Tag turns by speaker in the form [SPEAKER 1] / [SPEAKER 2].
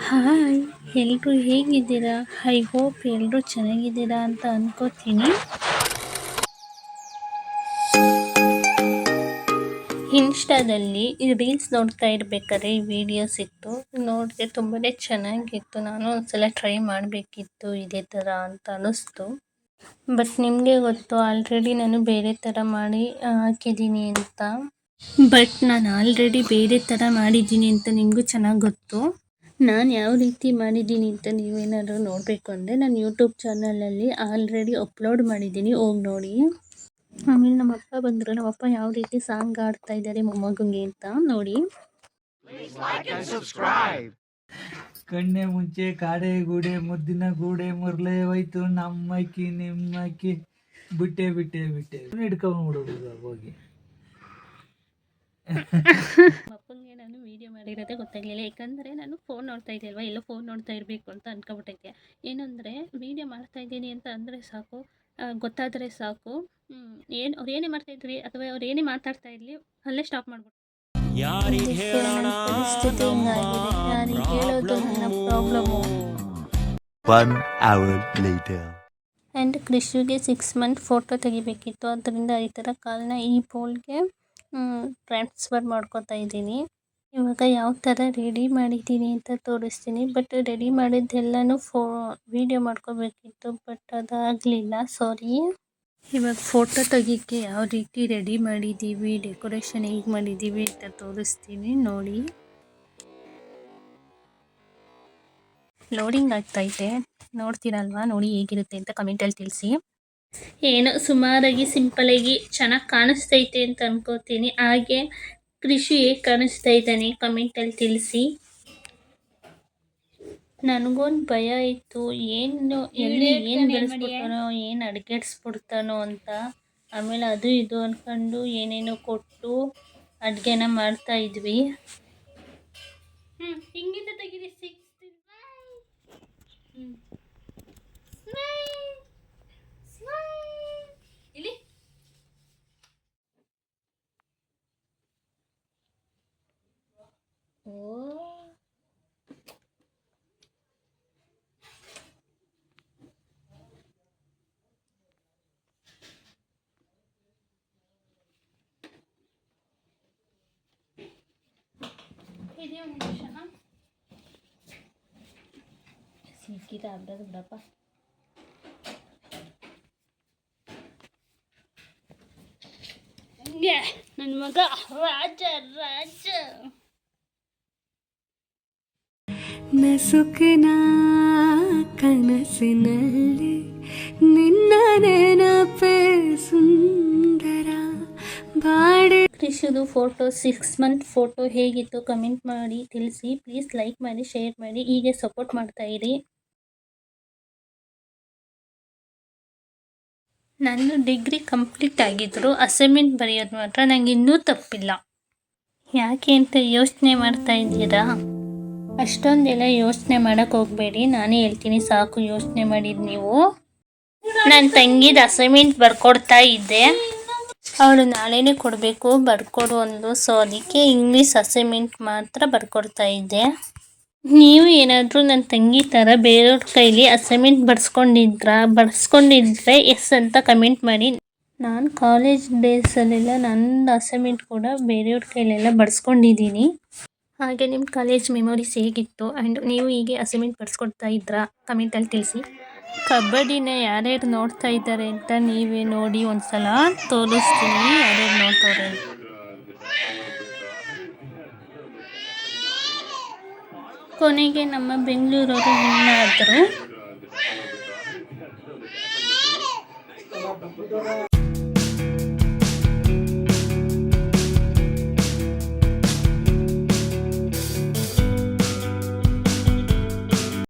[SPEAKER 1] Hi, ಎಲ್ರು ಹೇಗಿದ್ದೀರಾ? I hope ಎಲ್ಲರೂ ಚೆನ್ನಾಗಿದ್ದೀರಾ ಅಂತ ಅನ್ಕೋತೀನಿ. ಇನ್ಸ್ಟಾದಲ್ಲಿ ಈ ರೀಲ್ಸ್ ನೋಡ್ತಾ ಇರ್ಬೇಕಾದ್ರೆ ಈ ವಿಡಿಯೋ ಸಿಕ್ತು. ನೋಡಿದೆ ತುಂಬಾ ಚೆನ್ನಾಗಿತ್ತು. ನಾನು ಒಂದ್ಸಲ ಟ್ರೈ ಮಾಡಬೇಕಿತ್ತು ಇದೇ ಥರ ಅಂತ ಅನ್ನಿಸ್ತು. ಬಟ್ ನಿಮಗೆ ಗೊತ್ತು ಆಲ್ರೆಡಿ ನಾನು ಬೇರೆ ಥರ ಮಾಡಿ ಹಾಕಿದ್ದೀನಿ ಅಂತ. ಬಟ್ ನಾನು ಆಲ್ರೆಡಿ ಬೇರೆ ಥರ ಮಾಡಿದ್ದೀನಿ ಅಂತ ನಿಮಗೂ ಚೆನ್ನಾಗಿ ಗೊತ್ತು. ನಾನು ಯಾವ ರೀತಿ ಮಾಡಿದ್ದೀನಿ ಅಂತ ನೀವೇನಾದರೂ ನೋಡಬೇಕು ಅಂದರೆ ನಾನು ಯೂಟ್ಯೂಬ್ ಚಾನಲಲ್ಲಿ ಆಲ್ರೆಡಿ ಅಪ್ಲೋಡ್ ಮಾಡಿದ್ದೀನಿ, ಹೋಗಿ ನೋಡಿ. ಆಮೇಲೆ ನಮ್ಮಪ್ಪ ಬಂದರು. ನಮ್ಮಪ್ಪ ಯಾವ ರೀತಿ ಸಾಂಗ್ ಆಡ್ತಾ ಇದ್ದಾರೆ ಮೊಮ್ಮಗಂಗೆ ಅಂತ ನೋಡಿ.
[SPEAKER 2] ಕಣ್ಣೆ ಮುಂಚೆ ಕಾಡೆ ಗೂಡೆ ಮುದ್ದಿನ ಗೂಡೆ ಮುರ್ಲೆ ಹೋಯ್ತು ನಮ್ಮಕ್ಕಿ ನಿಮ್ಮಕ್ಕಿ ಬಿಟ್ಟೆ ಬಿಟ್ಟೆ ಬಿಟ್ಟೆ ಹಿಡ್ಕೊಂಡ್ಬಿಡೋದು ಹೋಗಿ.
[SPEAKER 1] ಅಪ್ಪಂಗೆ ನಾನು ವೀಡಿಯೋ ಮಾಡಿರೋದೇ ಗೊತ್ತಾಗಲಿಲ್ಲ, ಯಾಕಂದರೆ ನಾನು ಫೋನ್ ನೋಡ್ತಾ ಇದ್ದೆ ಅಲ್ವಾ, ಎಲ್ಲೋ ಫೋನ್ ನೋಡ್ತಾ ಇರಬೇಕು ಅಂತ ಅನ್ಕೊಬಿಟ್ಟೈತೆ. ಏನಂದರೆ ವೀಡಿಯೋ ಮಾಡ್ತಾ ಇದ್ದೀನಿ ಅಂತ ಅಂದರೆ ಸಾಕು, ಗೊತ್ತಾದರೆ ಸಾಕು. ಅವ್ರು ಏನೇ ಮಾಡ್ತಾಯಿದ್ರಿ ಅಥವಾ ಅವ್ರು ಏನೇ ಮಾತಾಡ್ತಾ ಇರಲಿ ಅಲ್ಲೇ ಸ್ಟಾಪ್ ಮಾಡ್ಬಿಟ್ಟು ಪರಿಸ್ಥಿತಿ ಹಿಂಗಾಗಿದೆ. ಯಾರಿಗೆ ಹೇಳೋದು ನನ್ನ ಪ್ರಾಬ್ಲಮ್ಮು.
[SPEAKER 3] 1 hour later.
[SPEAKER 1] ಆ್ಯಂಡ್ ಕೃಷಿಗೆ 6 ಮಂತ್ ಫೋಟೋ ತೆಗಿಬೇಕಿತ್ತು, ಅದರಿಂದ ಈ ಥರ ಕಾಲನ್ನ ಈ ಪೋಲ್ಗೆ ಟ್ರಾನ್ಸ್ಫರ್ ಮಾಡ್ಕೊತಾ ಇದ್ದೀನಿ. ಇವಾಗ ಯಾವ ಥರ ರೆಡಿ ಮಾಡಿದ್ದೀನಿ ಅಂತ ತೋರಿಸ್ತೀನಿ. ಬಟ್ ರೆಡಿ ಮಾಡಿದ್ದೆಲ್ಲನೂ ವೀಡಿಯೋ ಮಾಡ್ಕೋಬೇಕಿತ್ತು, ಬಟ್ ಅದಾಗಲಿಲ್ಲ, ಸಾರಿ. ಇವಾಗ ಫೋಟೋ ತೆಗಿಯೋಕ್ಕೆ ಯಾವ ರೀತಿ ರೆಡಿ ಮಾಡಿದ್ದೀವಿ, ಡೆಕೋರೇಷನ್ ಹೇಗೆ ಮಾಡಿದ್ದೀವಿ ಅಂತ ತೋರಿಸ್ತೀನಿ ನೋಡಿ. ಲೋಡಿಂಗ್ ಆಗ್ತೈತೆ, ನೋಡ್ತೀರಲ್ವಾ? ನೋಡಿ ಹೇಗಿರುತ್ತೆ ಅಂತ ಕಮೆಂಟಲ್ಲಿ ತಿಳಿಸಿ. ಏನೋ ಸುಮಾರಾಗಿ ಸಿಂಪಲಾಗಿ ಚೆನ್ನಾಗಿ ಕಾಣಿಸ್ತೈತೆ ಅಂತ ಅನ್ಕೋತೀನಿ. ಹಾಗೆ ಕೃಷಿ ಹೇಗೆ ಕಾಣಿಸ್ತಾ ಇದ್ದಾನೆ ಕಮೆಂಟಲ್ಲಿ ತಿಳಿಸಿ. ನನಗೊಂದು ಭಯ ಇತ್ತು, ಎಲ್ಲಿ ಏನು ಬೆಳೆಸ್ಬಿಡ್ತಾನೋ, ಏನು ಅಡುಗೆಡ್ಸ್ಬಿಡ್ತಾನೋ ಅಂತ. ಆಮೇಲೆ ಅದು ಇದು ಅಂದ್ಕೊಂಡು ಏನೇನೋ ಕೊಟ್ಟು ಅಡುಗೆನ ಮಾಡ್ತಾ ಇದ್ವಿ. ಹಿಂಗಿಂದ ತೆಗೀರಿ ಇಲ್ಲಿ. ಇದೇ ಒಂದು ನಿಮಿಷ ಸಿಕ್ಕಿದ ಆಗ್ಬೋದು ಬಿಡಪ್ಪ. ನನ್ನ ಮಗ ರಾಜ ರಾಜ.
[SPEAKER 4] ನಸುಕಿನ ಕನಸಿನಲ್ಲಿ ನಿನ್ನ ನೆನಪೇ ಸುಂದರ ಬಾಡೆ.
[SPEAKER 1] ಕೃಷಿದು ಫೋಟೋ 6 ಮಂತ್ ಫೋಟೋ ಹೇಗಿತ್ತು ಕಮೆಂಟ್ ಮಾಡಿ ತಿಳಿಸಿ. ಪ್ಲೀಸ್ ಲೈಕ್ ಮಾಡಿ, ಶೇರ್ ಮಾಡಿ, ಹೀಗೆ ಸಪೋರ್ಟ್ ಮಾಡ್ತಾ ಇರಿ. ನನ್ನ ಡಿಗ್ರಿ ಕಂಪ್ಲೀಟ್ ಆಗಿದ್ರು ಅಸೈನ್ಮೆಂಟ್ ಬರೆಯೋದು ಮಾತ್ರ ನನಗೆ ಇನ್ನೂ ತಪ್ಪಿಲ್ಲ. ಯಾಕೆ ಅಂತ ಯೋಚನೆ ಮಾಡ್ತಾ ಇದ್ದೀರಾ? ಅಷ್ಟೊಂದೆಲ್ಲ ಯೋಚನೆ ಮಾಡೋಕ್ಕೆ ಹೋಗಬೇಡಿ, ನಾನೇ ಹೇಳ್ತೀನಿ, ಸಾಕು ಯೋಚನೆ ಮಾಡಿದ್ದು ನೀವು. ನನ್ನ ತಂಗಿದ ಅಸೈನ್ಮೆಂಟ್ ಬರ್ಕೊಡ್ತಾ ಇದ್ದೆ, ಅವಳು ನಾಳೆನೇ ಕೊಡಬೇಕು, ಬರ್ಕೊಡು ಅಂದು. ಸೊ ಅದಕ್ಕೆ ಇಂಗ್ಲೀಷ್ ಅಸೈನ್ಮೆಂಟ್ ಮಾತ್ರ ಬರ್ಕೊಡ್ತಾ ಇದ್ದೆ. ನೀವು ಏನಾದರೂ ನನ್ನ ತಂಗಿ ಥರ ಬೇರೆಯವ್ರ ಕೈಲಿ ಅಸೈನ್ಮೆಂಟ್ ಬರೆಸ್ಕೊಂಡಿದ್ರೆ ಎಸ್ ಅಂತ ಕಮೆಂಟ್ ಮಾಡಿ. ನಾನು ಕಾಲೇಜ್ ಡೇಸಲ್ಲೆಲ್ಲ ನನ್ನ ಅಸೈನ್ಮೆಂಟ್ ಕೂಡ ಬೇರೆಯವ್ರ ಕೈಲೆಲ್ಲ ಬರೆಸ್ಕೊಂಡಿದ್ದೀನಿ. ಹಾಗೆ ನಿಮ್ಮ ಕಾಲೇಜ್ ಮೆಮೊರೀಸ್ ಹೇಗಿತ್ತು ಆ್ಯಂಡ್ ನೀವು ಹೀಗೆ ಅಸೈನ್ಮೆಂಟ್ ಬರೆಸ್ಕೊಡ್ತಾ ಇದ್ರಾ ಕಮೆಂಟಲ್ಲಿ ತಿಳಿಸಿ. ಕಬಡ್ಡಿನ ಯಾರ್ಯಾರು ನೋಡ್ತಾ ಇದ್ದಾರೆ ಅಂತ ನೀವೇ ನೋಡಿ, ಒಂದ್ಸಲ ತೋರಿಸ್ತೀನಿ ಯಾರ್ಯಾರು ನೋಡ್ತವ್ರೆ. ಕೊನೆಗೆ ನಮ್ಮ ಬೆಂಗಳೂರವರು ವಿನ್ ಆದರು.